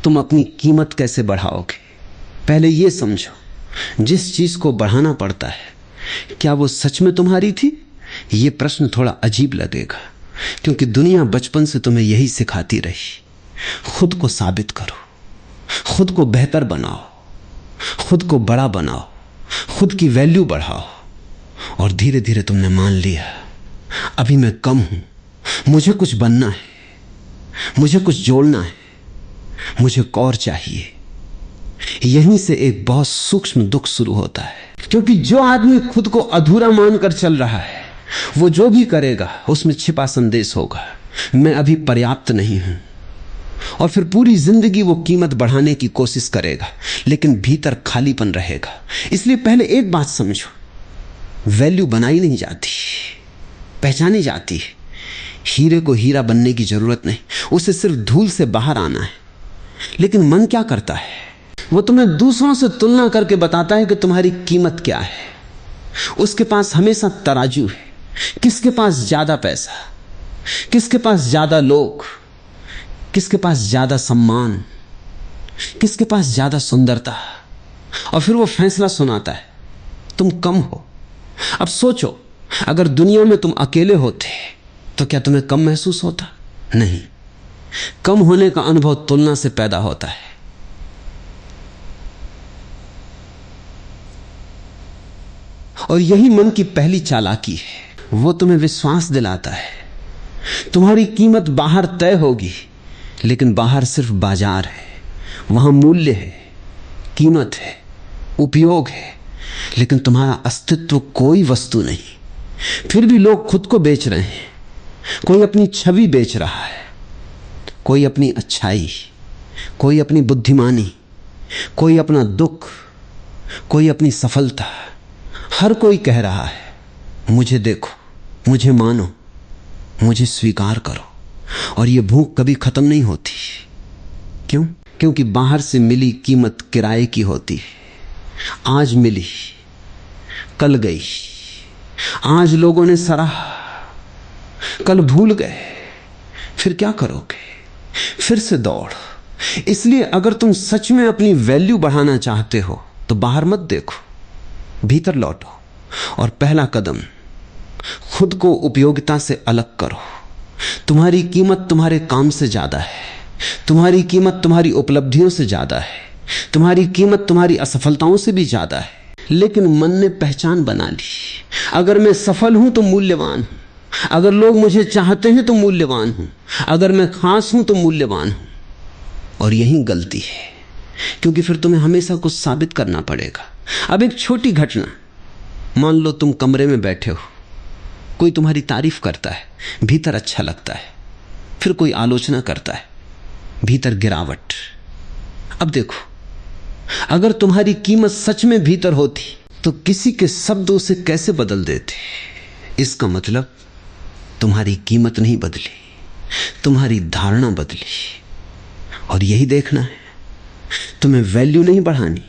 तुम अपनी कीमत कैसे बढ़ाओगे? पहले ये समझो, जिस चीज को बढ़ाना पड़ता है क्या वो सच में तुम्हारी थी? ये प्रश्न थोड़ा अजीब लगेगा, क्योंकि दुनिया बचपन से तुम्हें यही सिखाती रही। खुद को साबित करो, खुद को बेहतर बनाओ, खुद को बड़ा बनाओ, खुद की वैल्यू बढ़ाओ। और धीरे धीरे तुमने मान लिया, अभी मैं कम हूं, मुझे कुछ बनना है, मुझे कुछ जोड़ना है, मुझे और चाहिए। यहीं से एक बहुत सूक्ष्म दुख शुरू होता है, क्योंकि जो आदमी खुद को अधूरा मानकर चल रहा है वो जो भी करेगा उसमें छिपा संदेश होगा, मैं अभी पर्याप्त नहीं हूं। और फिर पूरी जिंदगी वो कीमत बढ़ाने की कोशिश करेगा, लेकिन भीतर खालीपन रहेगा। इसलिए पहले एक बात समझो, वैल्यू बनाई नहीं जाती, पहचानी जाती है। हीरे को हीरा बनने की जरूरत नहीं, उसे सिर्फ धूल से बाहर आना है। लेकिन मन क्या करता है? वो तुम्हें दूसरों से तुलना करके बताता है कि तुम्हारी कीमत क्या है। उसके पास हमेशा तराजू है, किसके पास ज्यादा पैसा, किसके पास ज्यादा लोग, किसके पास ज्यादा सम्मान, किसके पास ज्यादा सुंदरता। और फिर वो फैसला सुनाता है तुम कम हो। अब सोचो, अगर दुनिया में तुम अकेले होते तो क्या तुम्हें कम महसूस होता? नहीं। कम होने का अनुभव तुलना से पैदा होता है। और यही मन की पहली चालाकी है। वो तुम्हें विश्वास दिलाता है तुम्हारी कीमत बाहर तय होगी, लेकिन बाहर सिर्फ बाजार है, वहां मूल्य है, कीमत है, उपयोग है, लेकिन तुम्हारा अस्तित्व कोई वस्तु नहीं। फिर भी लोग खुद को बेच रहे हैं। कोई अपनी छवि बेच रहा है, कोई अपनी अच्छाई, कोई अपनी बुद्धिमानी, कोई अपना दुख, कोई अपनी सफलता। हर कोई कह रहा है मुझे देखो, मुझे मानो, मुझे स्वीकार करो। और ये भूख कभी खत्म नहीं होती। क्यों? क्योंकि बाहर से मिली कीमत किराए की होती है। आज मिली, कल गई। आज लोगों ने सराहा, कल भूल गए। फिर क्या करोगे? फिर से दौड़। इसलिए अगर तुम सच में अपनी वैल्यू बढ़ाना चाहते हो तो बाहर मत देखो, भीतर लौटो। और पहला कदम, खुद को उपयोगिता से अलग करो। तुम्हारी कीमत तुम्हारे काम से ज्यादा है, तुम्हारी कीमत तुम्हारी उपलब्धियों से ज्यादा है, तुम्हारी कीमत तुम्हारी असफलताओं से भी ज्यादा है। लेकिन मन ने पहचान बना ली, अगर मैं सफल हूं तो मूल्यवान हूं, अगर लोग मुझे चाहते हैं तो मूल्यवान हूं, अगर मैं खास हूं तो मूल्यवान हूं। और यही गलती है, क्योंकि फिर तुम्हें हमेशा कुछ साबित करना पड़ेगा। अब एक छोटी घटना, मान लो तुम कमरे में बैठे हो, कोई तुम्हारी तारीफ करता है, भीतर अच्छा लगता है, फिर कोई आलोचना करता है, भीतर गिरावट। अब देखो, अगर तुम्हारी कीमत सच में भीतर होती तो किसी के शब्द उसे कैसे बदल देते? इसका मतलब तुम्हारी कीमत नहीं बदली, तुम्हारी धारणा बदली। और यही देखना है, तुम्हें वैल्यू नहीं बढ़ानी,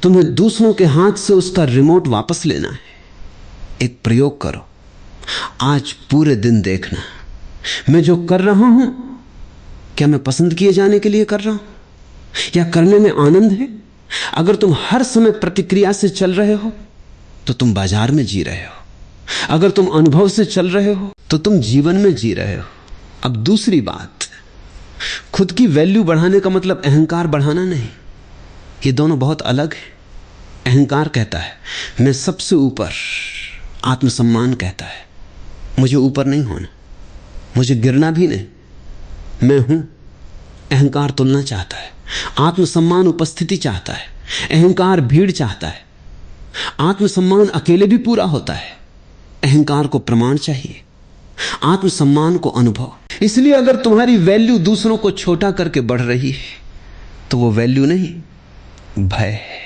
तुम्हें दूसरों के हाथ से उसका रिमोट वापस लेना है। एक प्रयोग करो, आज पूरे दिन देखना, मैं जो कर रहा हूं क्या मैं पसंद किए जाने के लिए कर रहा हूं या करने में आनंद है? अगर तुम हर समय प्रतिक्रिया से चल रहे हो तो तुम बाजार में जी रहे हो। अगर तुम अनुभव से चल रहे हो तो तुम जीवन में जी रहे हो। अब दूसरी बात, खुद की वैल्यू बढ़ाने का मतलब अहंकार बढ़ाना नहीं, ये दोनों बहुत अलग है। अहंकार कहता है मैं सबसे ऊपर, आत्मसम्मान कहता है मुझे ऊपर नहीं होना, मुझे गिरना भी नहीं, मैं हूं। अहंकार तुलना चाहता है, आत्मसम्मान उपस्थिति चाहता है, अहंकार भीड़ चाहता है। आत्मसम्मान अकेले भी पूरा होता है, अहंकार को प्रमाण चाहिए, आत्मसम्मान को अनुभव। इसलिए अगर तुम्हारी वैल्यू दूसरों को छोटा करके बढ़ रही है तो वो वैल्यू नहीं, भय है।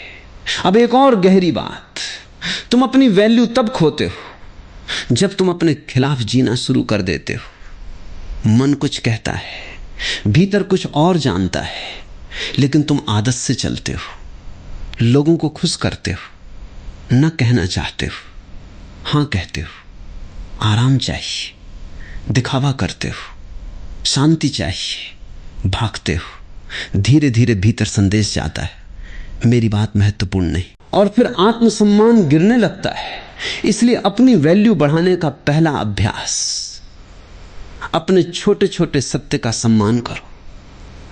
अब एक और गहरी बात, तुम अपनी वैल्यू तब खोते हो जब तुम अपने खिलाफ जीना शुरू कर देते हो। मन कुछ कहता है, भीतर कुछ और जानता है, लेकिन तुम आदत से चलते हो, लोगों को खुश करते हो, न कहना चाहते हो, हां कहते हो। आराम चाहिए, दिखावा करते हो, शांति चाहिए, भागते हो। धीरे धीरे भीतर संदेश जाता है, मेरी बात महत्वपूर्ण नहीं, और फिर आत्मसम्मान गिरने लगता है। इसलिए अपनी वैल्यू बढ़ाने का पहला अभ्यास, अपने छोटे छोटे सत्य का सम्मान करो।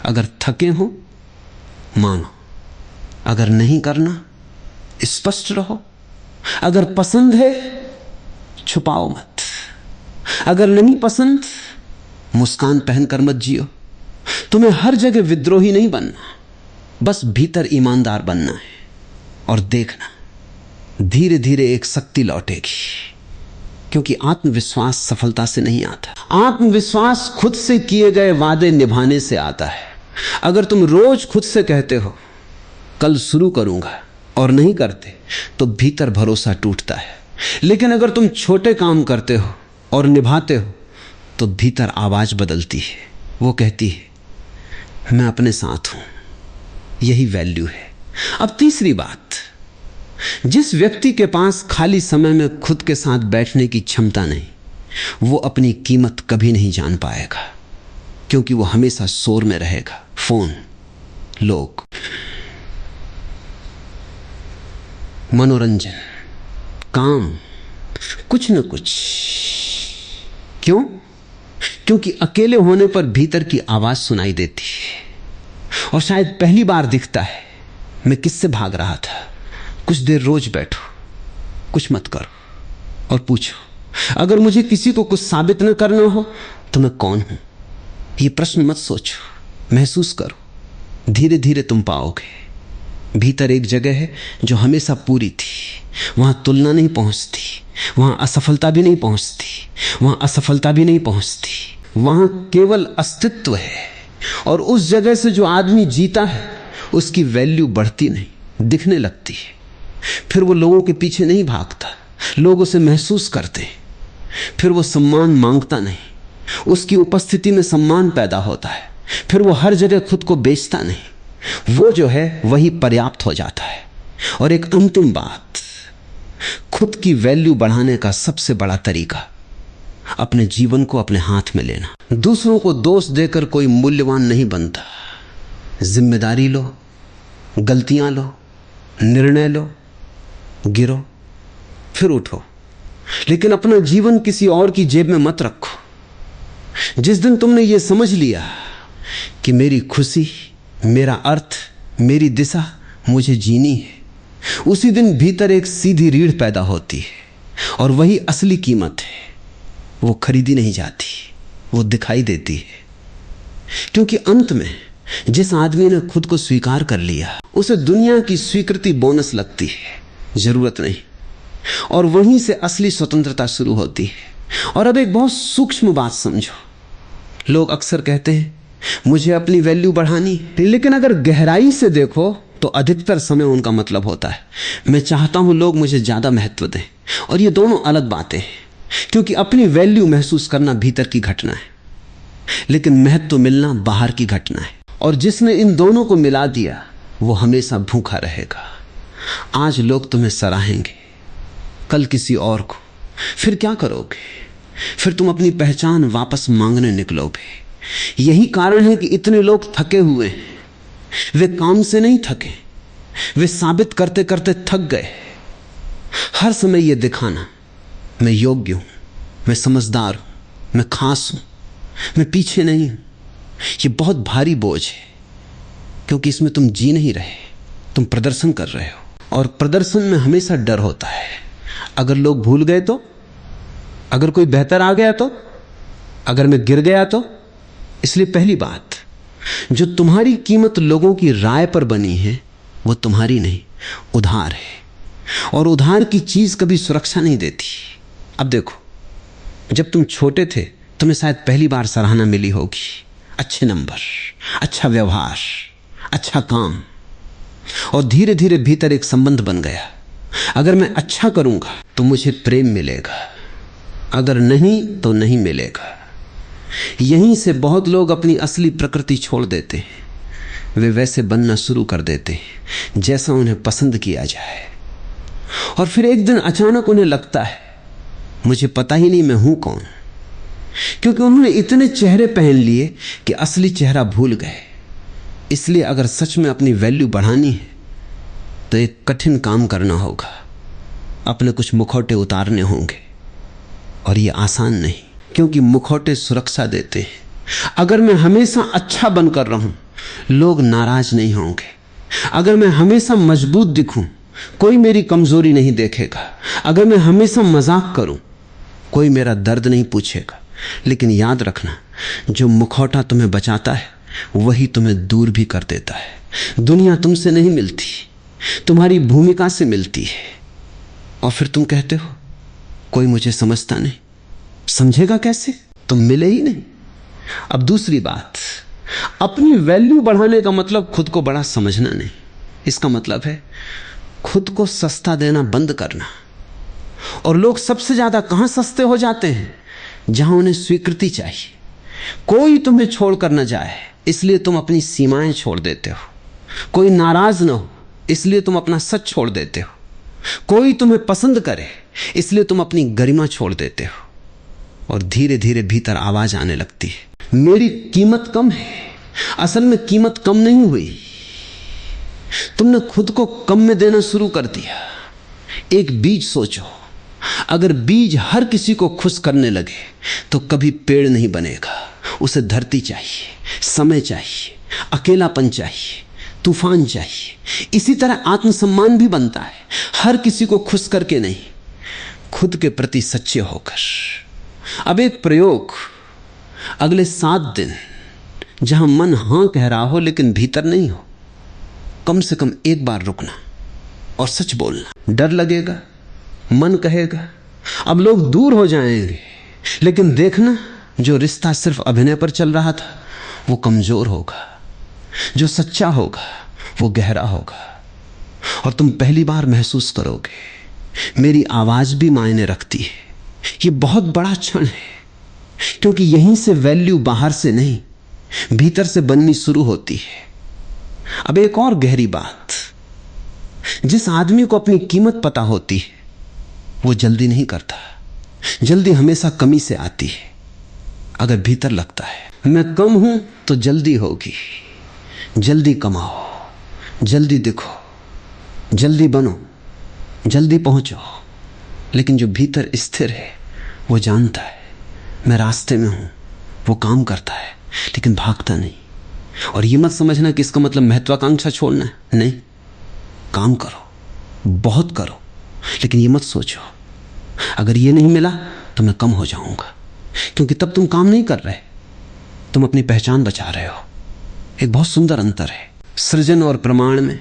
अगर थके हो मानो, अगर नहीं करना स्पष्ट रहो, अगर पसंद है छुपाओ मत, अगर नहीं पसंद मुस्कान पहनकर मत जियो। तुम्हें हर जगह विद्रोही नहीं बनना, बस भीतर ईमानदार बनना है। और देखना धीरे धीरे एक शक्ति लौटेगी, क्योंकि आत्मविश्वास सफलता से नहीं आता। आत्मविश्वास खुद से किए गए वादे निभाने से आता है। अगर तुम रोज खुद से कहते हो कल शुरू करूंगा और नहीं करते, तो भीतर भरोसा टूटता है। लेकिन अगर तुम छोटे काम करते हो और निभाते हो, तो भीतर आवाज बदलती है, वो कहती है मैं अपने साथ हूं। यही वैल्यू है। अब तीसरी बात, जिस व्यक्ति के पास खाली समय में खुद के साथ बैठने की क्षमता नहीं, वो अपनी कीमत कभी नहीं जान पाएगा, क्योंकि वो हमेशा शोर में रहेगा। फोन, लोग, मनोरंजन, काम, कुछ न कुछ। क्यों? क्योंकि अकेले होने पर भीतर की आवाज सुनाई देती है, और शायद पहली बार दिखता है मैं किससे भाग रहा था। कुछ देर रोज बैठो, कुछ मत करो और पूछो, अगर मुझे किसी को कुछ साबित न करना हो तो मैं कौन हूं? ये प्रश्न मत सोचो, महसूस करो। धीरे धीरे तुम पाओगे भीतर एक जगह है जो हमेशा पूरी थी। वहां तुलना नहीं पहुंचती, वहां असफलता भी नहीं पहुंचती, वहां असफलता भी नहीं पहुंचती। वहां केवल अस्तित्व है। और उस जगह से जो आदमी जीता है उसकी वैल्यू बढ़ती नहीं, दिखने लगती है। फिर वो लोगों के पीछे नहीं भागता, लोग उसे महसूस करते हैं। फिर वो सम्मान मांगता नहीं, उसकी उपस्थिति में सम्मान पैदा होता है। फिर वो हर जगह खुद को बेचता नहीं, वो जो है वही पर्याप्त हो जाता है। और एक अंतिम बात, खुद की वैल्यू बढ़ाने का सबसे बड़ा तरीका, अपने जीवन को अपने हाथ में लेना। दूसरों को दोष देकर कोई मूल्यवान नहीं बनता। जिम्मेदारी लो, गलतियां लो, निर्णय लो, गिरो, फिर उठो, लेकिन अपना जीवन किसी और की जेब में मत रखो। जिस दिन तुमने ये समझ लिया कि मेरी खुशी, मेरा अर्थ, मेरी दिशा मुझे जीनी है, उसी दिन भीतर एक सीधी रीढ़ पैदा होती है। और वही असली कीमत है। वो खरीदी नहीं जाती, वो दिखाई देती है। क्योंकि अंत में जिस आदमी ने खुद को स्वीकार कर लिया, उसे दुनिया की स्वीकृति बोनस लगती है, जरूरत नहीं। और वहीं से असली स्वतंत्रता शुरू होती है। और अब एक बहुत सूक्ष्म बात समझो। लोग अक्सर कहते हैं मुझे अपनी वैल्यू बढ़ानी है, लेकिन अगर गहराई से देखो तो अधिकतर समय उनका मतलब होता है मैं चाहता हूं लोग मुझे ज्यादा महत्व दें। और ये दोनों अलग बातें हैं, क्योंकि अपनी वैल्यू महसूस करना भीतर की घटना है, लेकिन महत्व मिलना बाहर की घटना है। और जिसने इन दोनों को मिला दिया वो हमेशा भूखा रहेगा। आज लोग तुम्हें सराहेंगे, कल किसी और को, फिर क्या करोगे? फिर तुम अपनी पहचान वापस मांगने निकलोगे। यही कारण है कि इतने लोग थके हुए हैं। वे काम से नहीं थके, वे साबित करते करते थक गए। हर समय ये दिखाना मैं योग्य हूं, मैं समझदार हूं, मैं खास हूं, मैं पीछे नहीं हूं, ये बहुत भारी बोझ है। क्योंकि इसमें तुम जी नहीं रहे, तुम प्रदर्शन कर रहे हो। और प्रदर्शन में हमेशा डर होता है। अगर लोग भूल गए तो, अगर कोई बेहतर आ गया तो, अगर मैं गिर गया तो। इसलिए पहली बात, जो तुम्हारी कीमत लोगों की राय पर बनी है वो तुम्हारी नहीं, उधार है। और उधार की चीज कभी सुरक्षा नहीं देती। अब देखो, जब तुम छोटे थे तुम्हें शायद पहली बार सराहना मिली होगी, अच्छे नंबर, अच्छा व्यवहार, अच्छा काम। और धीरे धीरे भीतर एक संबंध बन गया। अगर मैं अच्छा करूंगा तो मुझे प्रेम मिलेगा, अगर नहीं तो नहीं मिलेगा। यहीं से बहुत लोग अपनी असली प्रकृति छोड़ देते हैं। वे वैसे बनना शुरू कर देते हैं जैसा उन्हें पसंद किया जाए। और फिर एक दिन अचानक उन्हें लगता है मुझे पता ही नहीं मैं हूं कौन। क्योंकि उन्होंने इतने चेहरे पहन लिए कि असली चेहरा भूल गए। इसलिए अगर सच में अपनी वैल्यू बढ़ानी है तो एक कठिन काम करना होगा, अपने कुछ मुखौटे उतारने होंगे। और ये आसान नहीं, क्योंकि मुखौटे सुरक्षा देते हैं। अगर मैं हमेशा अच्छा बनकर रहूं, लोग नाराज नहीं होंगे। अगर मैं हमेशा मजबूत दिखूं, कोई मेरी कमजोरी नहीं देखेगा। अगर मैं हमेशा मजाक करूं, कोई मेरा दर्द नहीं पूछेगा। लेकिन याद रखना, जो मुखौटा तुम्हें बचाता है वही तुम्हें दूर भी कर देता है। दुनिया तुमसे नहीं मिलती, तुम्हारी भूमिका से मिलती है। और फिर तुम कहते हो कोई मुझे समझता नहीं। समझेगा कैसे? तुम मिले ही नहीं। अब दूसरी बात, अपनी वैल्यू बढ़ाने का मतलब खुद को बड़ा समझना नहीं। इसका मतलब है खुद को सस्ता देना बंद करना। और लोग सबसे ज्यादा कहां सस्ते हो जाते हैं? जहां उन्हें स्वीकृति चाहिए। कोई तुम्हें छोड़कर न जाए, इसलिए तुम अपनी सीमाएं छोड़ देते हो। कोई नाराज न हो, इसलिए तुम अपना सच छोड़ देते हो। कोई तुम्हें पसंद करे, इसलिए तुम अपनी गरिमा छोड़ देते हो। और धीरे धीरे भीतर आवाज आने लगती है, मेरी कीमत कम है। असल में कीमत कम नहीं हुई, तुमने खुद को कम में देना शुरू कर दिया। एक बीज सोचो, अगर बीज हर किसी को खुश करने लगे तो कभी पेड़ नहीं बनेगा। उसे धरती चाहिए, समय चाहिए, अकेलापन चाहिए, तूफान चाहिए। इसी तरह आत्मसम्मान भी बनता है, हर किसी को खुश करके नहीं, खुद के प्रति सच्चे होकर। अब एक प्रयोग, अगले 7 दिन जहां मन हां कह रहा हो लेकिन भीतर नहीं हो, कम से कम एक बार रुकना और सच बोलना। डर लगेगा, मन कहेगा अब लोग दूर हो जाएंगे, लेकिन देखना, जो रिश्ता सिर्फ अभिनय पर चल रहा था वो कमजोर होगा, जो सच्चा होगा वो गहरा होगा। और तुम पहली बार महसूस करोगे मेरी आवाज भी मायने रखती है। ये बहुत बड़ा क्षण है, क्योंकि यहीं से वैल्यू बाहर से नहीं भीतर से बननी शुरू होती है। अब एक और गहरी बात, जिस आदमी को अपनी कीमत पता होती है वो जल्दी नहीं करता। जल्दी हमेशा कमी से आती है। अगर भीतर लगता है मैं कम हूं तो जल्दी होगी, जल्दी कमाओ, जल्दी दिखो, जल्दी बनो, जल्दी पहुंचो। लेकिन जो भीतर स्थिर है वो जानता है मैं रास्ते में हूं, वो काम करता है लेकिन भागता नहीं। और ये मत समझना कि इसका मतलब महत्वाकांक्षा छोड़ना है, नहीं। काम करो, बहुत करो, लेकिन ये मत सोचो अगर ये नहीं मिला तो मैं कम हो जाऊंगा, क्योंकि तब तुम काम नहीं कर रहे, तुम अपनी पहचान बचा रहे हो। एक बहुत सुंदर अंतर है सृजन और प्रमाण में।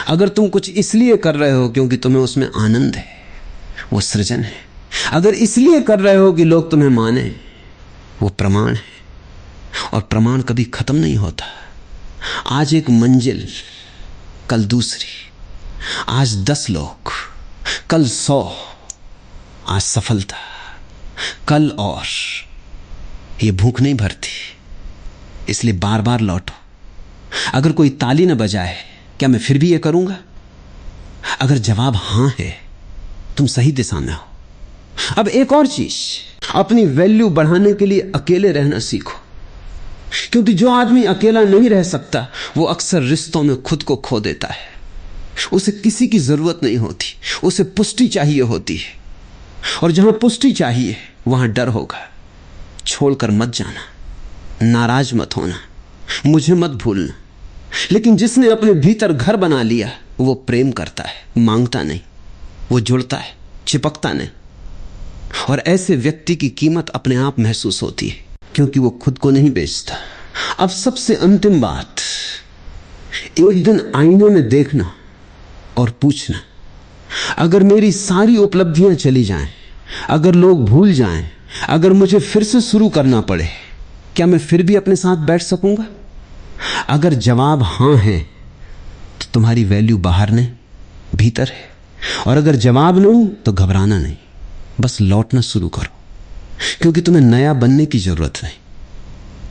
अगर तुम कुछ इसलिए कर रहे हो क्योंकि तुम्हें उसमें आनंद है, वो सृजन है। अगर इसलिए कर रहे हो कि लोग तुम्हें माने, वो प्रमाण है। और प्रमाण कभी खत्म नहीं होता। आज एक मंजिल, कल दूसरी, आज 10 लोग, कल 100, आज सफलता, कल और। ये भूख नहीं भरती, इसलिए बार बार लौटो। अगर कोई ताली न बजाए, क्या मैं फिर भी ये करूंगा? अगर जवाब हां है, तुम सही दिशा में हो। अब एक और चीज, अपनी वैल्यू बढ़ाने के लिए अकेले रहना सीखो। क्योंकि जो आदमी अकेला नहीं रह सकता वो अक्सर रिश्तों में खुद को खो देता है। उसे किसी की जरूरत नहीं होती, उसे पुष्टि चाहिए होती है। और जहां पुष्टि चाहिए वहां डर होगा। छोड़कर मत जाना, नाराज मत होना, मुझे मत भूलना। लेकिन जिसने अपने भीतर घर बना लिया वो प्रेम करता है, मांगता नहीं, वो जुड़ता है, चिपकता नहीं। और ऐसे व्यक्ति की कीमत अपने आप महसूस होती है, क्योंकि वो खुद को नहीं बेचता। अब सबसे अंतिम बात, एक दिन आईने में देखना और पूछना, अगर मेरी सारी उपलब्धियां चली जाएं, अगर लोग भूल जाएं, अगर मुझे फिर से शुरू करना पड़े, क्या मैं फिर भी अपने साथ बैठ सकूंगा? अगर जवाब हां है तो तुम्हारी वैल्यू बाहर नहीं, भीतर है। और अगर जवाब नहीं तो घबराना नहीं, बस लौटना शुरू करो। क्योंकि तुम्हें नया बनने की जरूरत नहीं,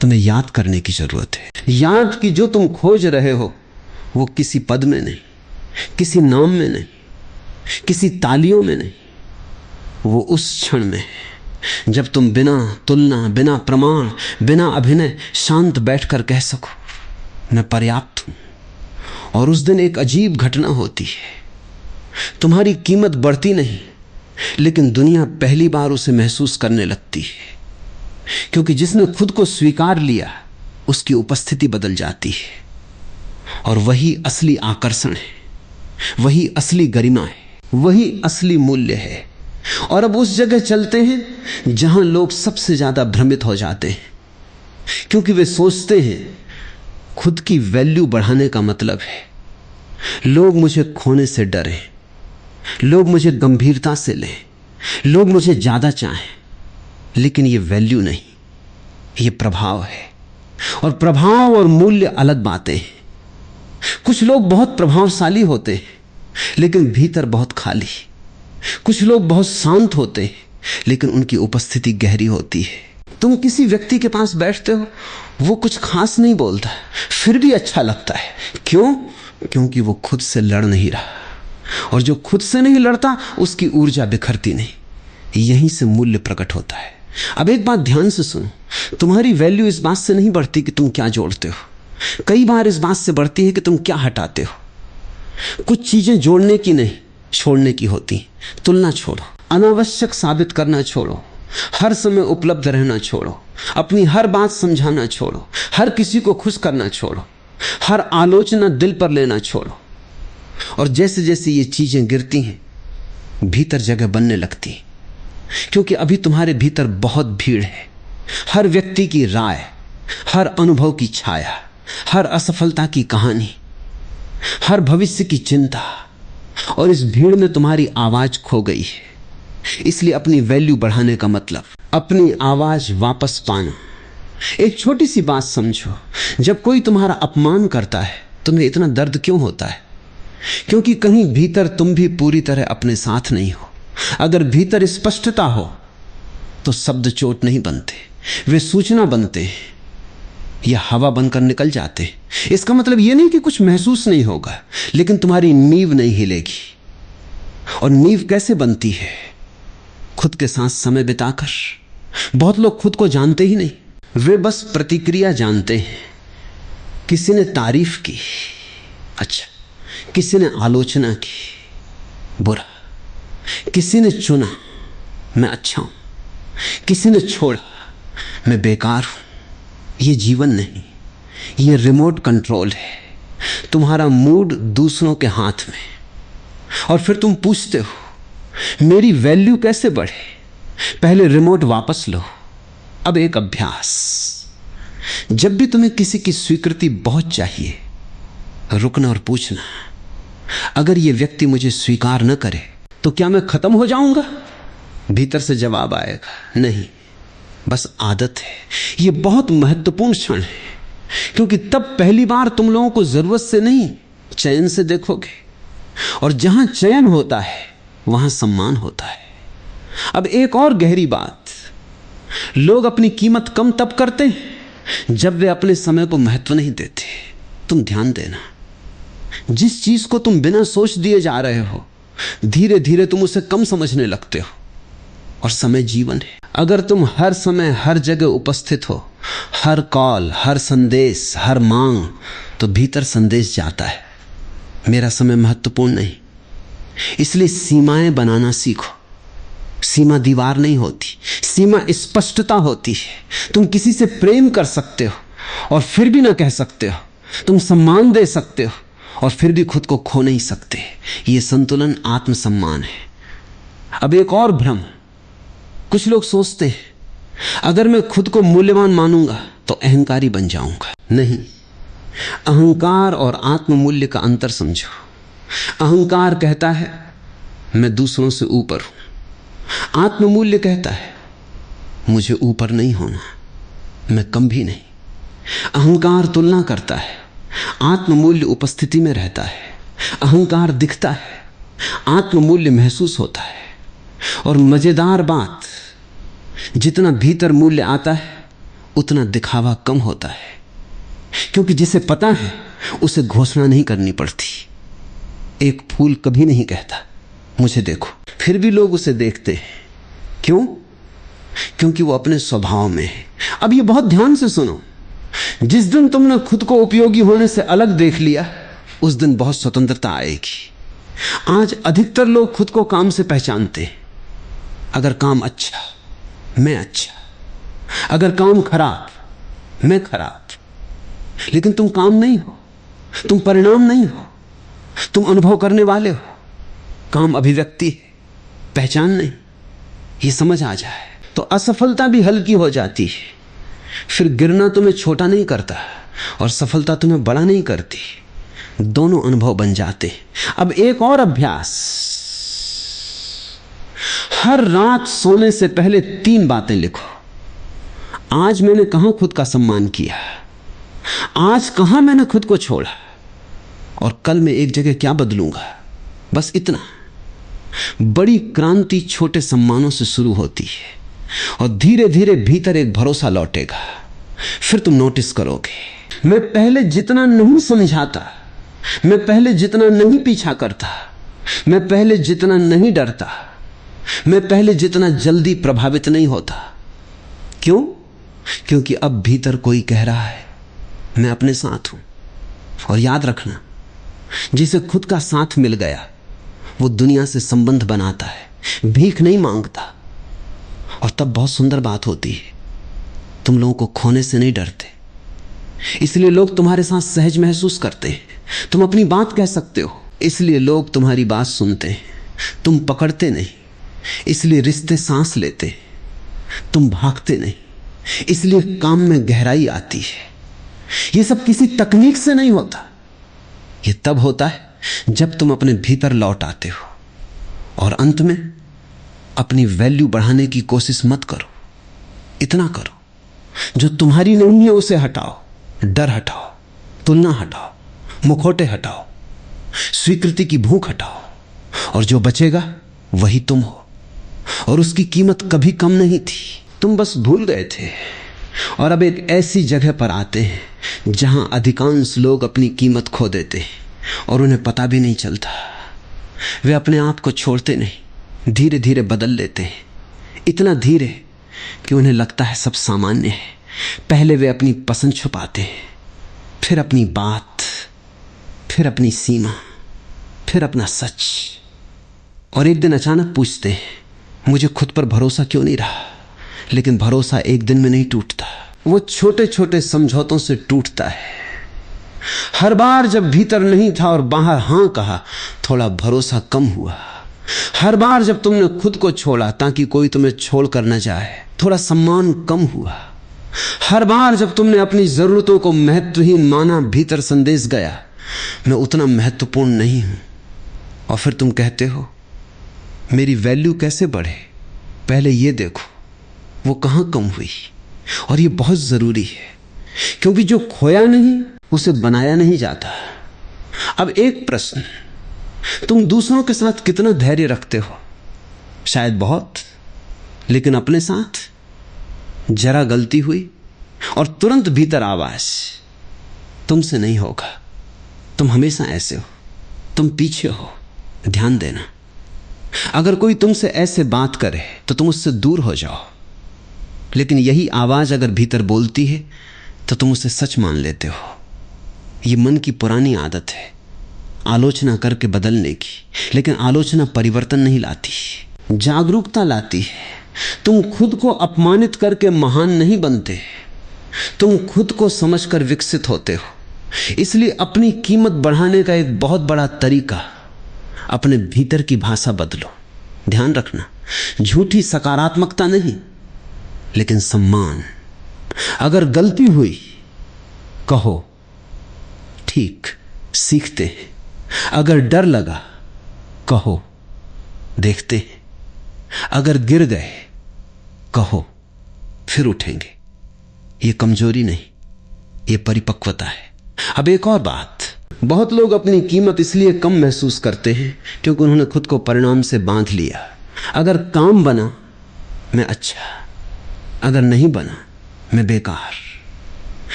तुम्हें याद करने की जरूरत है। याद की जो तुम खोज रहे हो वो किसी पद में नहीं, किसी नाम में नहीं, किसी तालियों में नहीं, वो उस क्षण में है जब तुम बिना तुलना, बिना प्रमाण, बिना अभिनय शांत बैठकर कह सको, मैं पर्याप्त हूं। और उस दिन एक अजीब घटना होती है, तुम्हारी कीमत बढ़ती नहीं, लेकिन दुनिया पहली बार उसे महसूस करने लगती है, क्योंकि जिसने खुद को स्वीकार लिया उसकी उपस्थिति बदल जाती है। और वही असली आकर्षण है, वही असली गरिमा है, वही असली मूल्य है। और अब उस जगह चलते हैं जहां लोग सबसे ज्यादा भ्रमित हो जाते हैं, क्योंकि वे सोचते हैं खुद की वैल्यू बढ़ाने का मतलब है लोग मुझे खोने से डरें, लोग मुझे गंभीरता से लें, लोग मुझे ज्यादा चाहें। लेकिन ये वैल्यू नहीं, ये प्रभाव है। और प्रभाव और मूल्य अलग बातें हैं। कुछ लोग बहुत प्रभावशाली होते हैं लेकिन भीतर बहुत खाली। कुछ लोग बहुत शांत होते हैं लेकिन उनकी उपस्थिति गहरी होती है। तुम किसी व्यक्ति के पास बैठते हो, वो कुछ खास नहीं बोलता, फिर भी अच्छा लगता है। क्यों? क्योंकि वो खुद से लड़ नहीं रहा, और जो खुद से नहीं लड़ता उसकी ऊर्जा बिखरती नहीं। यहीं से मूल्य प्रकट होता है। अब एक बात ध्यान से सुनो, तुम्हारी वैल्यू इस बात से नहीं बढ़ती कि तुम क्या जोड़ते हो, कई बार इस बात से बढ़ती है कि तुम क्या हटाते हो। कुछ चीजें जोड़ने की नहीं, छोड़ने की होती। तुलना छोड़ो, अनावश्यक साबित करना छोड़ो, हर समय उपलब्ध रहना छोड़ो, अपनी हर बात समझाना छोड़ो, हर किसी को खुश करना छोड़ो, हर आलोचना दिल पर लेना छोड़ो। और जैसे जैसे ये चीजें गिरती हैं भीतर जगह बनने लगती, क्योंकि अभी तुम्हारे भीतर बहुत भीड़ है। हर व्यक्ति की राय, हर अनुभव की छाया, हर असफलता की कहानी, हर भविष्य की चिंता, और इस भीड़ में तुम्हारी आवाज खो गई है। इसलिए अपनी वैल्यू बढ़ाने का मतलब अपनी आवाज वापस पाना। एक छोटी सी बात समझो, जब कोई तुम्हारा अपमान करता है तुम्हें इतना दर्द क्यों होता है? क्योंकि कहीं भीतर तुम भी पूरी तरह अपने साथ नहीं हो। अगर भीतर स्पष्टता हो तो शब्द चोट नहीं बनते, वे सूचना बनते हैं या हवा बनकर निकल जाते। इसका मतलब यह नहीं कि कुछ महसूस नहीं होगा, लेकिन तुम्हारी नींव नहीं हिलेगी। और नींव कैसे बनती है? खुद के साथ समय बिताकर। बहुत लोग खुद को जानते ही नहीं, वे बस प्रतिक्रिया जानते हैं। किसी ने तारीफ की, अच्छा, किसी ने आलोचना की, बुरा, किसी ने चुना, मैं अच्छा हूं, किसी ने छोड़ा, मैं बेकार हूं। ये जीवन नहीं, ये रिमोट कंट्रोल है। तुम्हारा मूड दूसरों के हाथ में। और फिर तुम पूछते हो मेरी वैल्यू कैसे बढ़े? पहले रिमोट वापस लो। अब एक अभ्यास, जब भी तुम्हें किसी की स्वीकृति बहुत चाहिए, रुकना और पूछना, अगर ये व्यक्ति मुझे स्वीकार न करे तो क्या मैं खत्म हो जाऊंगा? भीतर से जवाब आएगा, नहीं, बस आदत है। ये बहुत महत्वपूर्ण क्षण है, क्योंकि तब पहली बार तुम लोगों को जरूरत से नहीं, चयन से देखोगे। और जहां चयन होता है वहां सम्मान होता है। अब एक और गहरी बात, लोग अपनी कीमत कम तब करते हैं जब वे अपने समय को महत्व नहीं देते। तुम ध्यान देना, जिस चीज को तुम बिना सोच दिए जा रहे हो, धीरे धीरे तुम उसे कम समझने लगते हो। और समय जीवन है। अगर तुम हर समय हर जगह उपस्थित हो, हर कॉल, हर संदेश, हर मांग, तो भीतर संदेश जाता है, मेरा समय महत्वपूर्ण नहीं। इसलिए सीमाएं बनाना सीखो। सीमा दीवार नहीं होती, सीमा स्पष्टता होती है। तुम किसी से प्रेम कर सकते हो और फिर भी ना कह सकते हो, तुम सम्मान दे सकते हो और फिर भी खुद को खो नहीं सकते। यह संतुलन आत्मसम्मान है। अब एक और भ्रम, कुछ लोग सोचते हैं अगर मैं खुद को मूल्यवान मानूंगा तो अहंकारी बन जाऊंगा। नहीं, अहंकार और आत्ममूल्य का अंतर समझो। अहंकार कहता है मैं दूसरों से ऊपर हूं, आत्ममूल्य कहता है मुझे ऊपर नहीं होना, मैं कम भी नहीं। अहंकार तुलना करता है, आत्ममूल्य उपस्थिति में रहता है। अहंकार दिखता है, आत्ममूल्य महसूस होता है। और मजेदार बात, जितना भीतर मूल्य आता है उतना दिखावा कम होता है, क्योंकि जिसे पता है उसे घोषणा नहीं करनी पड़ती। एक फूल कभी नहीं कहता मुझे देखो, फिर भी लोग उसे देखते हैं। क्यों? क्योंकि वो अपने स्वभाव में है। अब ये बहुत ध्यान से सुनो, जिस दिन तुमने खुद को उपयोगी होने से अलग देख लिया, उस दिन बहुत स्वतंत्रता आएगी। आज अधिकतर लोग खुद को काम से पहचानते हैं। अगर काम अच्छा, मैं अच्छा, अगर काम खराब, मैं खराब। लेकिन तुम काम नहीं हो, तुम परिणाम नहीं हो, तुम अनुभव करने वाले हो। काम अभिव्यक्ति है, पहचान नहीं। ये समझ आ जाए तो असफलता भी हल्की हो जाती है। फिर गिरना तुम्हें छोटा नहीं करता और सफलता तुम्हें बड़ा नहीं करती। दोनों अनुभव बन जाते। अब एक और अभ्यास, हर रात सोने से पहले 3 बातें लिखो। आज मैंने कहां खुद का सम्मान किया, आज कहां मैंने खुद को छोड़ा, और कल मैं एक जगह क्या बदलूंगा। बस इतना। बड़ी क्रांति छोटे सम्मानों से शुरू होती है और धीरे धीरे भीतर एक भरोसा लौटेगा। फिर तुम नोटिस करोगे, मैं पहले जितना नहीं समझाता, मैं पहले जितना नहीं पीछा करता, मैं पहले जितना नहीं डरता, मैं पहले जितना जल्दी प्रभावित नहीं होता। क्यों? क्योंकि अब भीतर कोई कह रहा है मैं अपने साथ हूं। और याद रखना, जिसे खुद का साथ मिल गया वो दुनिया से संबंध बनाता है, भीख नहीं मांगता। और तब बहुत सुंदर बात होती है, तुम लोगों को खोने से नहीं डरते। इसलिए लोग तुम्हारे साथ सहज महसूस करते हैं। तुम अपनी बात कह सकते हो, इसलिए लोग तुम्हारी बात सुनते हैं। तुम पकड़ते नहीं, इसलिए रिश्ते सांस लेते हैं। तुम भागते नहीं, इसलिए काम में गहराई आती है। यह सब किसी तकनीक से नहीं होता। यह तब होता है जब तुम अपने भीतर लौट आते हो। और अंत में अपनी वैल्यू बढ़ाने की कोशिश मत करो। इतना करो, जो तुम्हारी नहीं है उसे हटाओ। डर हटाओ, तुलना हटाओ, मुखौटे हटाओ, स्वीकृति की भूख हटाओ, और जो बचेगा वही तुम हो। और उसकी कीमत कभी कम नहीं थी, तुम बस भूल गए थे। और अब एक ऐसी जगह पर आते हैं जहां अधिकांश लोग अपनी कीमत खो देते हैं और उन्हें पता भी नहीं चलता। वे अपने आप को छोड़ते नहीं, धीरे धीरे बदल लेते हैं। इतना धीरे कि उन्हें लगता है सब सामान्य है। पहले वे अपनी पसंद छुपाते हैं, फिर अपनी बात, फिर अपनी सीमा, फिर अपना सच। और एक दिन अचानक पूछते हैं, मुझे खुद पर भरोसा क्यों नहीं रहा। लेकिन भरोसा एक दिन में नहीं टूटता, वो छोटे छोटे समझौतों से टूटता है। हर बार जब भीतर नहीं था और बाहर हां कहा, थोड़ा भरोसा कम हुआ। हर बार जब तुमने खुद को छोड़ा ताकि कोई तुम्हें छोड़ कर न जाए, थोड़ा सम्मान कम हुआ। हर बार जब तुमने अपनी जरूरतों को महत्वहीन माना, भीतर संदेश गया, मैं उतना महत्वपूर्ण नहीं हूं। और फिर तुम कहते हो मेरी वैल्यू कैसे बढ़े। पहले ये देखो वो कहां कम हुई। और ये बहुत जरूरी है, क्योंकि जो खोया नहीं उसे बनाया नहीं जाता। अब एक प्रश्न, तुम दूसरों के साथ कितना धैर्य रखते हो। शायद बहुत, लेकिन अपने साथ जरा गलती हुई और तुरंत भीतर आवाज, तुमसे नहीं होगा, तुम हमेशा ऐसे हो, तुम पीछे हो, ध्यान देना। अगर कोई तुमसे ऐसे बात करे तो तुम उससे दूर हो जाओ। लेकिन यही आवाज अगर भीतर बोलती है तो तुम उसे सच मान लेते हो। ये मन की पुरानी आदत है, आलोचना करके बदलने की। लेकिन आलोचना परिवर्तन नहीं लाती, जागरूकता लाती है। तुम खुद को अपमानित करके महान नहीं बनते, तुम खुद को समझकर विकसित होते हो। इसलिए अपनी कीमत बढ़ाने का एक बहुत बड़ा तरीका, अपने भीतर की भाषा बदलो। ध्यान रखना, झूठी सकारात्मकता नहीं, लेकिन सम्मान। अगर गलती हुई कहो ठीक, सीखते हैं। अगर डर लगा कहो देखते हैं। अगर गिर गए कहो फिर उठेंगे। ये कमजोरी नहीं, ये परिपक्वता है। अब एक और बात, बहुत लोग अपनी कीमत इसलिए कम महसूस करते हैं क्योंकि उन्होंने खुद को परिणाम से बांध लिया। अगर काम बना मैं अच्छा, अगर नहीं बना मैं बेकार।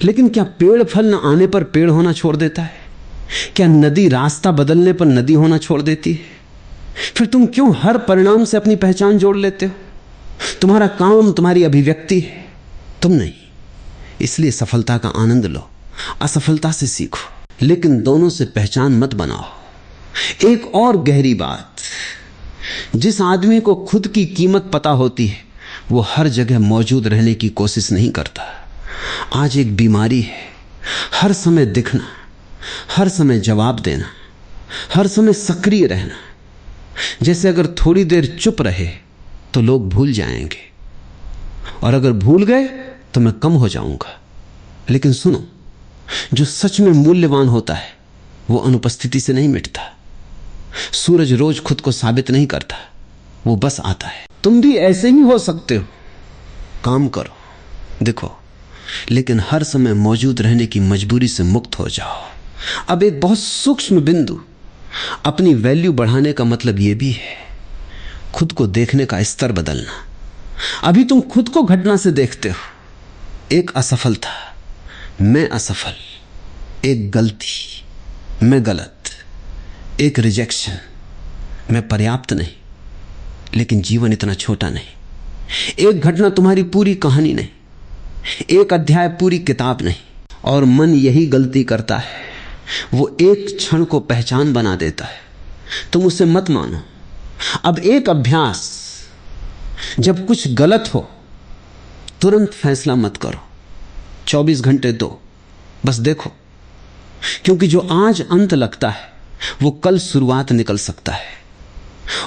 लेकिन क्या पेड़ फल न आने पर पेड़ होना छोड़ देता है? क्या नदी रास्ता बदलने पर नदी होना छोड़ देती है? फिर तुम क्यों हर परिणाम से अपनी पहचान जोड़ लेते हो? तुम्हारा काम तुम्हारी अभिव्यक्ति है, तुम नहीं। इसलिए सफलता का आनंद लो, असफलता से सीखो, लेकिन दोनों से पहचान मत बनाओ। एक और गहरी बात, जिस आदमी को खुद की कीमत पता होती है वो हर जगह मौजूद रहने की कोशिश नहीं करता। आज एक बीमारी है, हर समय दिखना, हर समय जवाब देना, हर समय सक्रिय रहना। जैसे अगर थोड़ी देर चुप रहे तो लोग भूल जाएंगे, और अगर भूल गए तो मैं कम हो जाऊंगा। लेकिन सुनो, जो सच में मूल्यवान होता है वो अनुपस्थिति से नहीं मिटता। सूरज रोज खुद को साबित नहीं करता, वो बस आता है। तुम भी ऐसे ही हो सकते हो, काम करो, देखो, लेकिन हर समय मौजूद रहने की मजबूरी से मुक्त हो जाओ। अब एक बहुत सूक्ष्म बिंदु, अपनी वैल्यू बढ़ाने का मतलब यह भी है खुद को देखने का स्तर बदलना। अभी तुम खुद को घटना से देखते हो, एक असफलता, मैं असफल, एक गलती, मैं गलत, एक रिजेक्शन, मैं पर्याप्त नहीं। लेकिन जीवन इतना छोटा नहीं। एक घटना तुम्हारी पूरी कहानी नहीं, एक अध्याय पूरी किताब नहीं। और मन यही गलती करता है, वो एक क्षण को पहचान बना देता है। तुम उसे मत मानो। अब एक अभ्यास, जब कुछ गलत हो तुरंत फैसला मत करो, 24 घंटे दो, बस देखो, क्योंकि जो आज अंत लगता है वो कल शुरुआत निकल सकता है,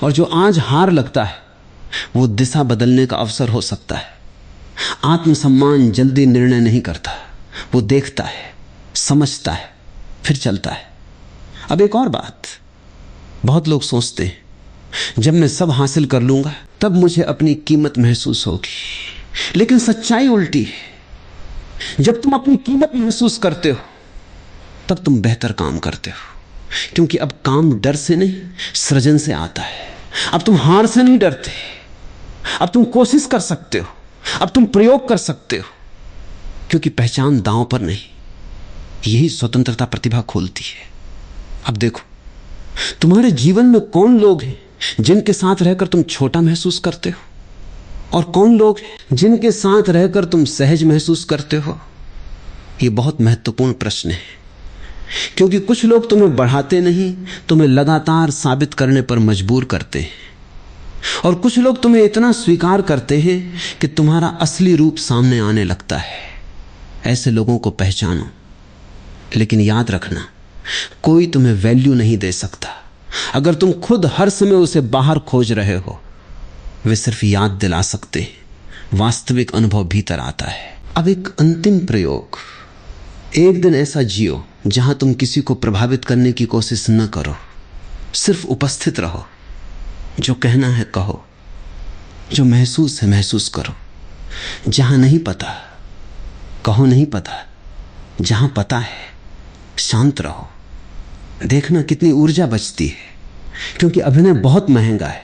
और जो आज हार लगता है वो दिशा बदलने का अवसर हो सकता है। आत्मसम्मान जल्दी निर्णय नहीं करता, वो देखता है, समझता है, फिर चलता है। अब एक और बात, बहुत लोग सोचते हैं जब मैं सब हासिल कर लूंगा तब मुझे अपनी कीमत महसूस होगी। लेकिन सच्चाई उल्टी है। जब तुम अपनी कीमत महसूस करते हो तब तुम बेहतर काम करते हो, क्योंकि अब काम डर से नहीं, सृजन से आता है। अब तुम हार से नहीं डरते, अब तुम कोशिश कर सकते हो, अब तुम प्रयोग कर सकते हो, क्योंकि पहचान दांव पर नहीं। यही स्वतंत्रता प्रतिभा खोलती है। अब देखो, तुम्हारे जीवन में कौन लोग हैं जिनके साथ रहकर तुम छोटा महसूस करते हो, और कौन लोग हैं जिनके साथ रहकर तुम सहज महसूस करते हो? यह बहुत महत्वपूर्ण प्रश्न है, क्योंकि कुछ लोग तुम्हें बढ़ाते नहीं, तुम्हें लगातार साबित करने पर मजबूर करते हैं, और कुछ लोग तुम्हें इतना स्वीकार करते हैं कि तुम्हारा असली रूप सामने आने लगता है। ऐसे लोगों को पहचानो, लेकिन याद रखना, कोई तुम्हें वैल्यू नहीं दे सकता अगर तुम खुद हर समय उसे बाहर खोज रहे हो। वे सिर्फ याद दिला सकते हैं, वास्तविक अनुभव भीतर आता है। अब एक अंतिम प्रयोग, एक दिन ऐसा जियो जहां तुम किसी को प्रभावित करने की कोशिश न करो, सिर्फ उपस्थित रहो। जो कहना है कहो, जो महसूस है महसूस करो। जहां नहीं पता कहो नहीं पता, जहां पता है शांत रहो। देखना कितनी ऊर्जा बचती है, क्योंकि अभिनय बहुत महंगा है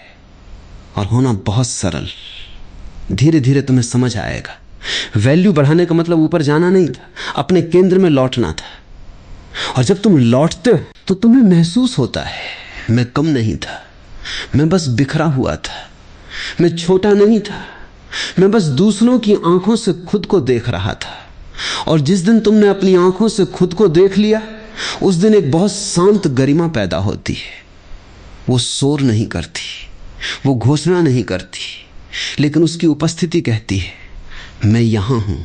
और होना बहुत सरल। धीरे धीरे तुम्हें समझ आएगा। वैल्यू बढ़ाने का मतलब ऊपर जाना नहीं था, अपने केंद्र में लौटना था। और जब तुम लौटते हो तो तुम्हें महसूस होता है, मैं कम नहीं था, मैं बस बिखरा हुआ था, मैं छोटा नहीं था, मैं बस दूसरों की आंखों से खुद को देख रहा था। और जिस दिन तुमने अपनी आंखों से खुद को देख लिया, उस दिन एक बहुत शांत गरिमा पैदा होती है। वो शोर नहीं करती, वो घोषणा नहीं करती, लेकिन उसकी उपस्थिति कहती है, मैं यहां हूं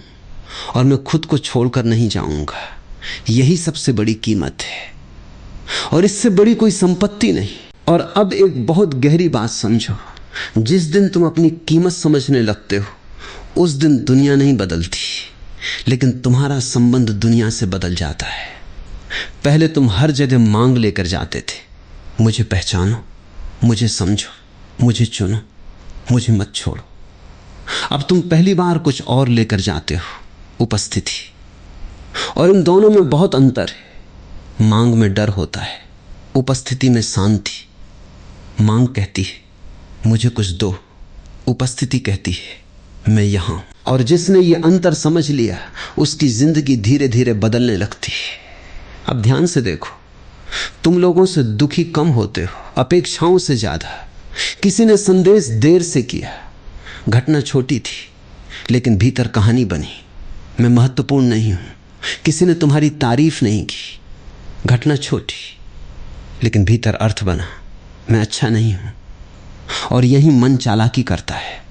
और मैं खुद को छोड़कर नहीं जाऊंगा। यही सबसे बड़ी कीमत है, और इससे बड़ी कोई संपत्ति नहीं। और अब एक बहुत गहरी बात समझो, जिस दिन तुम अपनी कीमत समझने लगते हो, उस दिन दुनिया नहीं बदलती, लेकिन तुम्हारा संबंध दुनिया से बदल जाता है। पहले तुम हर जगह मांग लेकर जाते थे, मुझे पहचानो, मुझे समझो, मुझे चुनो, मुझे मत छोड़ो। अब तुम पहली बार कुछ और लेकर जाते हो, उपस्थिति। और इन दोनों में बहुत अंतर है। मांग में डर होता है, उपस्थिति में शांति। मांग कहती है मुझे कुछ दो, उपस्थिति कहती है मैं यहां। और जिसने ये अंतर समझ लिया, उसकी जिंदगी धीरे धीरे बदलने लगती है। अब ध्यान से देखो, तुम लोगों से दुखी कम होते हो, अपेक्षाओं से ज्यादा। किसी ने संदेश देर से किया, घटना छोटी थी, लेकिन भीतर कहानी बनी। मैं महत्वपूर्ण नहीं हूं, किसी ने तुम्हारी तारीफ नहीं की, घटना छोटी लेकिन भीतर अर्थ बना, मैं अच्छा नहीं हूं। और यही मन चालाकी करता है,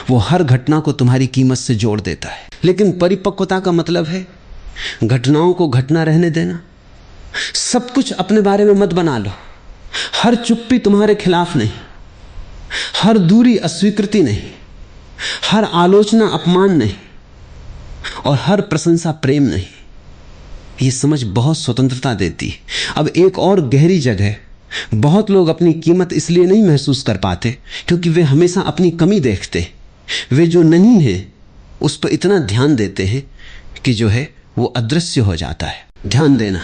वो हर घटना को तुम्हारी कीमत से जोड़ देता है। लेकिन परिपक्वता का मतलब है घटनाओं को घटना रहने देना। सब कुछ अपने बारे में मत बना लो। हर चुप्पी तुम्हारे खिलाफ नहीं, हर दूरी अस्वीकृति नहीं, हर आलोचना अपमान नहीं, और हर प्रशंसा प्रेम नहीं। ये समझ बहुत स्वतंत्रता देती है। अब एक और गहरी जगह, बहुत लोग अपनी कीमत इसलिए नहीं महसूस कर पाते क्योंकि वे हमेशा अपनी कमी देखते। वे जो नहीं है उस पर इतना ध्यान देते हैं कि जो है वो अदृश्य हो जाता है। ध्यान देना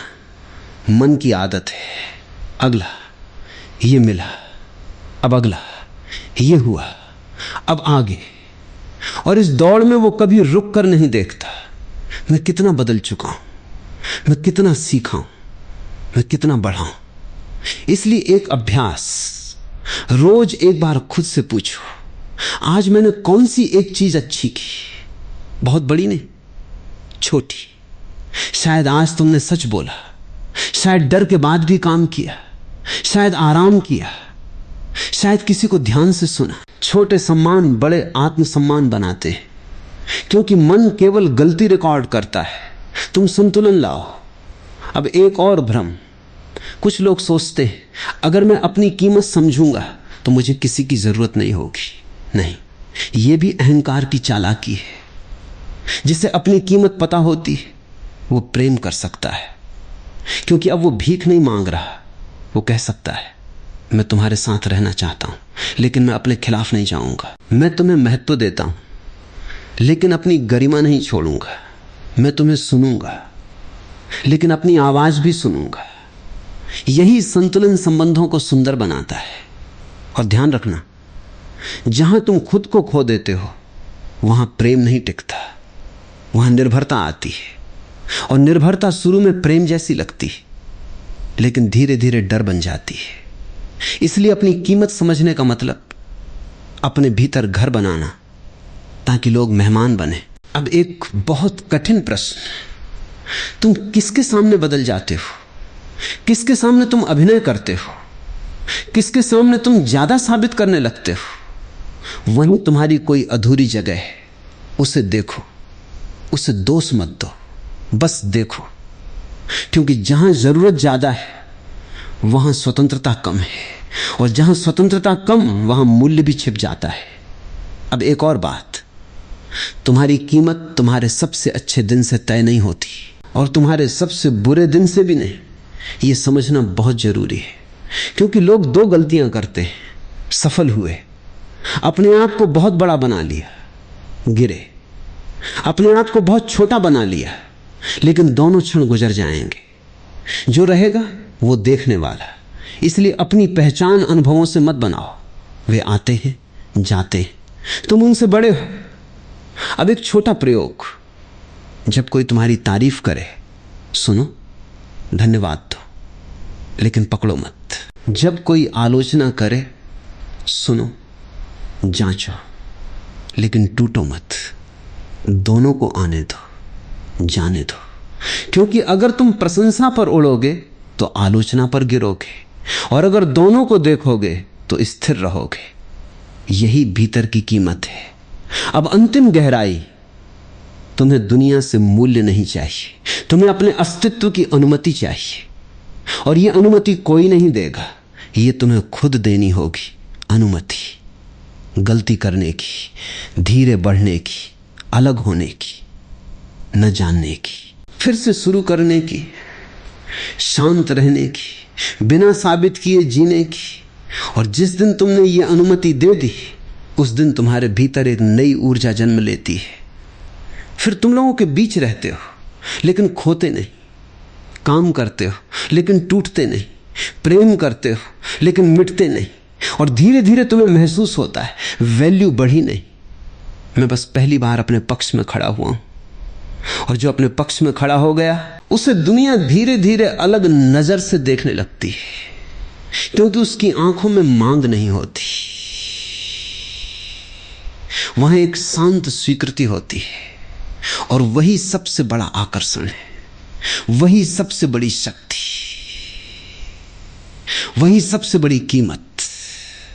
मन की आदत है। अगला ये मिला, अब अगला ये हुआ, अब आगे। और इस दौड़ में वो कभी रुक कर नहीं देखता मैं कितना बदल चुका हूं, मैं कितना सीखा हूं, मैं कितना बढ़ा हूं। इसलिए एक अभ्यास, रोज एक बार खुद से पूछो, आज मैंने कौन सी एक चीज अच्छी की? बहुत बड़ी नहीं, छोटी। शायद आज तुमने सच बोला, शायद डर के बाद भी काम किया, शायद आराम किया, शायद किसी को ध्यान से सुना। छोटे सम्मान बड़े आत्मसम्मान बनाते हैं, क्योंकि मन केवल गलती रिकॉर्ड करता है। तुम संतुलन लाओ। अब एक और भ्रम, कुछ लोग सोचते हैं अगर मैं अपनी कीमत समझूंगा तो मुझे किसी की जरूरत नहीं होगी। नहीं, यह भी अहंकार की चालाकी है। जिसे अपनी कीमत पता होती है वो प्रेम कर सकता है, क्योंकि अब वो भीख नहीं मांग रहा। वो कह सकता है मैं तुम्हारे साथ रहना चाहता हूं, लेकिन मैं अपने खिलाफ नहीं जाऊंगा। मैं तुम्हें महत्व देता हूं, लेकिन अपनी गरिमा नहीं छोड़ूंगा। मैं तुम्हें सुनूंगा, लेकिन अपनी आवाज भी सुनूंगा। यही संतुलन संबंधों को सुंदर बनाता है। और ध्यान रखना, जहां तुम खुद को खो देते हो वहां प्रेम नहीं टिकता, वहां निर्भरता आती है। और निर्भरता शुरू में प्रेम जैसी लगती है, लेकिन धीरे धीरे डर बन जाती है। इसलिए अपनी कीमत समझने का मतलब अपने भीतर घर बनाना, ताकि लोग मेहमान बने। अब एक बहुत कठिन प्रश्न, तुम किसके सामने बदल जाते हो? किसके सामने तुम अभिनय करते हो? किसके सामने तुम ज्यादा साबित करने लगते हो? वहीं तुम्हारी कोई अधूरी जगह है, उसे देखो, उसे दोष मत दो, बस देखो। क्योंकि जहां जरूरत ज्यादा है वहां स्वतंत्रता कम है, और जहां स्वतंत्रता कम वहां मूल्य भी छिप जाता है। अब एक और बात, तुम्हारी कीमत तुम्हारे सबसे अच्छे दिन से तय नहीं होती, और तुम्हारे सबसे बुरे दिन से भी नहीं। यह समझना बहुत जरूरी है, क्योंकि लोग दो गलतियां करते हैं, सफल हुए, अपने आप को बहुत बड़ा बना लिया, गिरे, अपने आप को बहुत छोटा बना लिया, लेकिन दोनों क्षण गुजर जाएंगे। जो रहेगा वो देखने वाला। इसलिए अपनी पहचान अनुभवों से मत बनाओ, वे आते हैं जाते हैं, तुम उनसे बड़े हो। अब एक छोटा प्रयोग, जब कोई तुम्हारी तारीफ करे सुनो, धन्यवाद दो, लेकिन पकड़ो मत। जब कोई आलोचना करे सुनो, जांचो, लेकिन टूटो मत। दोनों को आने दो, जाने दो। क्योंकि अगर तुम प्रशंसा पर उड़ोगे तो आलोचना पर गिरोगे, और अगर दोनों को देखोगे तो स्थिर रहोगे। यही भीतर की कीमत है। अब अंतिम गहराई, तुम्हें दुनिया से मूल्य नहीं चाहिए, तुम्हें अपने अस्तित्व की अनुमति चाहिए। और यह अनुमति कोई नहीं देगा, यह तुम्हें खुद देनी होगी। अनुमति गलती करने की, धीरे बढ़ने की, अलग होने की, न जानने की, फिर से शुरू करने की, शांत रहने की, बिना साबित किए जीने की। और जिस दिन तुमने ये अनुमति दे दी, उस दिन तुम्हारे भीतर एक नई ऊर्जा जन्म लेती है। फिर तुम लोगों के बीच रहते हो लेकिन खोते नहीं, काम करते हो लेकिन टूटते नहीं, प्रेम करते हो लेकिन मिटते नहीं। और धीरे धीरे तुम्हें महसूस होता है वैल्यू बढ़ी नहीं, मैं बस पहली बार अपने पक्ष में खड़ा हुआ हूं। और जो अपने पक्ष में खड़ा हो गया, उसे दुनिया धीरे धीरे अलग नजर से देखने लगती है, क्योंकि उसकी आंखों में मांग नहीं होती, वहां एक शांत स्वीकृति होती है। और वही सबसे बड़ा आकर्षण है, वही सबसे बड़ी शक्ति, वही सबसे बड़ी कीमत।